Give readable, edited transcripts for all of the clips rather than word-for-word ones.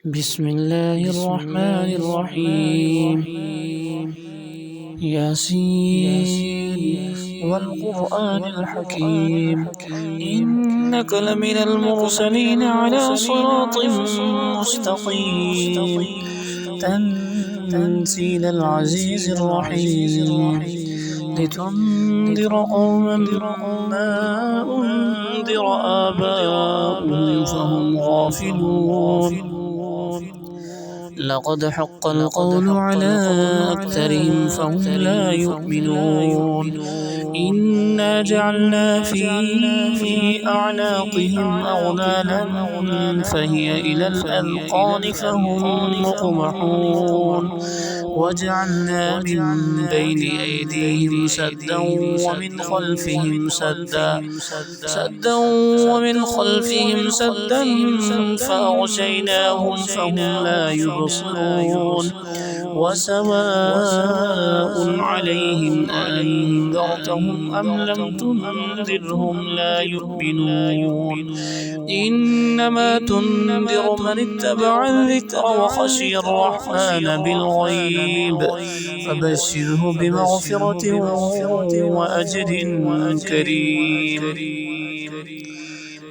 بسم الله الرحمن الرحيم. ياسين والقرآن الحكيم إنك لمن المرسلين على صراط مستقيم تنزيل العزيز الرحيم لتنذر قوما ما أنذر آباؤهم فهم غافلون لقد حق القول على أكثرهم فهم لا يؤمنون إنا جعلنا في أعناقهم أغلالا فهي إلى الأذقان فهم مقمحون وجعلنا من بين أيديهم سدا ومن خلفهم سدا فأغشيناهم فهم لا يبصرون وسواء عليهم أنذرتهم أم لم تنذرهم لا يؤمنون إنما تنذر من اتبع الذكر وخشي الرحمن بالغيب فبشره بمغفرة وأجر كريم.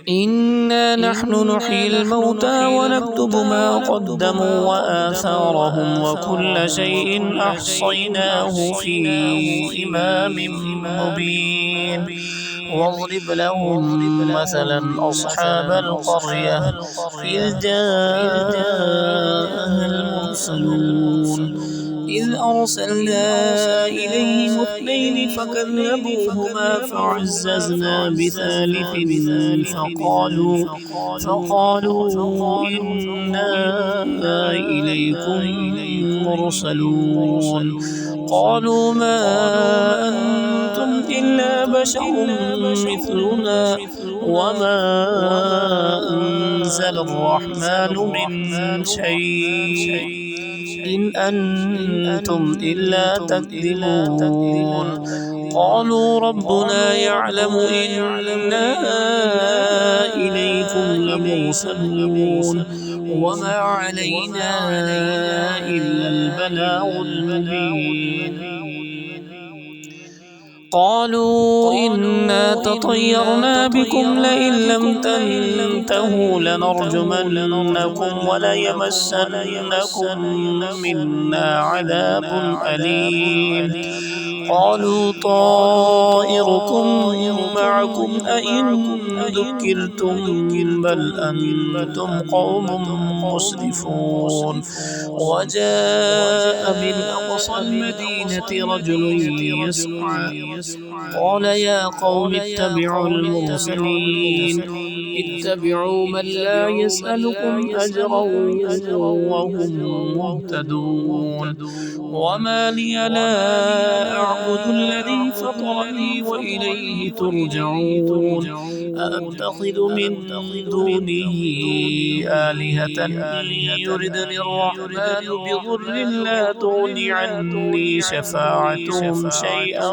إنا نحن نحيي الموتى ونكتب ما قدموا وآثارهم وكل شيء أحصيناه في إمام مبين واضرب لهم مثلا أصحاب القرية إذ جاءها المرسلون إذ أرسلنا إليهم اثنين فكذبوهما فعززنا بثالث فقالوا إنا إليكم مرسلون قالوا ما أنتم إلا بشر مثلنا وما أنزل الرحمن من شيء إن أنتم إلا تكذبون قالوا ربنا يعلم إنا إليكم لمرسلون وما علينا إلا البلاغ المبين قالوا إنا تطيرنا بكم لئن لم تنتهوا لنرجمنكم وليمسنكم منا عذاب أليم قالوا طائركم معكم أئن ذكرتم بل أنتم قوم مسرفون وجاء من أقصى المدينة رجل يسعى قال يا قوم اتبعوا المرسلين اتبعوا من لا يسألكم أجرا وهم مهتدون وما لي لا أعبد الذي فطرني وإليه ترجعون أأتخذ من دونه آلهة يردني الرحمن بضر لا تغني عني شفاعتهم شيئا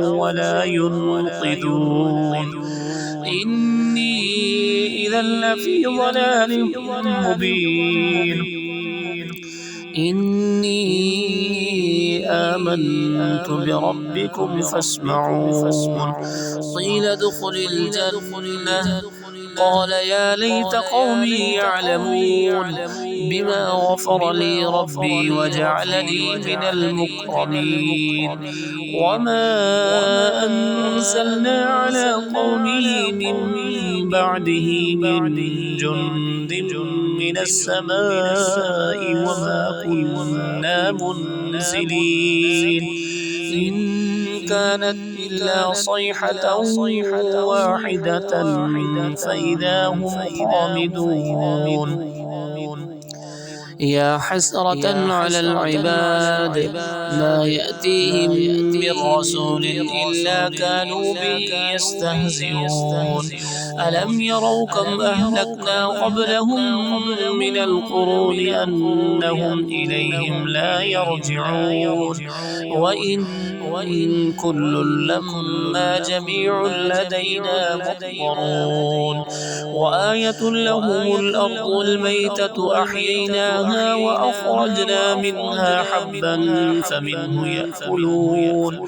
ولا ينقذون إني إذا لفي ضلال مبين إني آمنت بربكم فاسمعون قيل ادخل الجنة قال يا ليت قومي يعلمون بما غفر لي ربي وجعلني من المكرمين وما أنزلنا على قومه من بعده من جند من السماء وما كنا منزلين إن كانت إلا صيحة واحدة فإذا هم خامدون يا حسرة على العباد ما يأتيهم من رسول إلا كانوا به يستهزئون ألم يروا كم أهلكنا قبلهم من القرون أنهم إليهم لا يرجعون وإن وإن كل لما جميع لدينا محضرون وآية لهم الأرض الميتة أحييناها وأخرجنا منها حبا فمنه يأكلون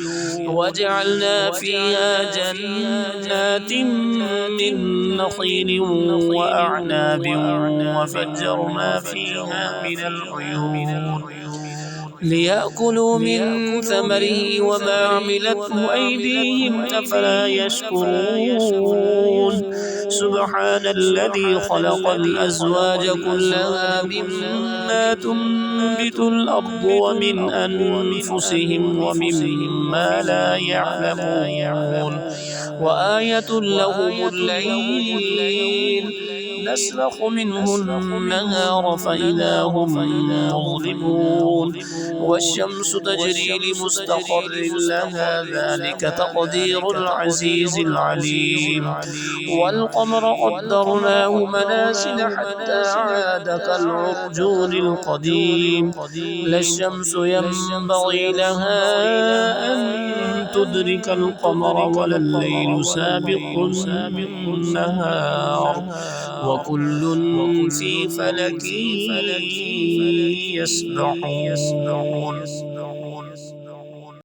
وجعلنا فيها جنات من نخيل وأعناب وفجرنا فيها من العيون ليأكلوا من ثمره وما عملته أيديهم أفلا يشكرون سبحان الذي خلق الأزواج كلها مما تنبت الأرض ومن أنفسهم ومما لا يعلمون وآية لهم الليل نسلخ منه النهار فإذا هم مظلمون والشمس تجري لمستقر لها ذلك تقدير العزيز العليم والقمر قدرناه منازل حتى عاد كالعرجون القديم لا الشمس ينبغي لها أن تدرك القمر ولا الليل سابق النهار وكل في فلك يسبحون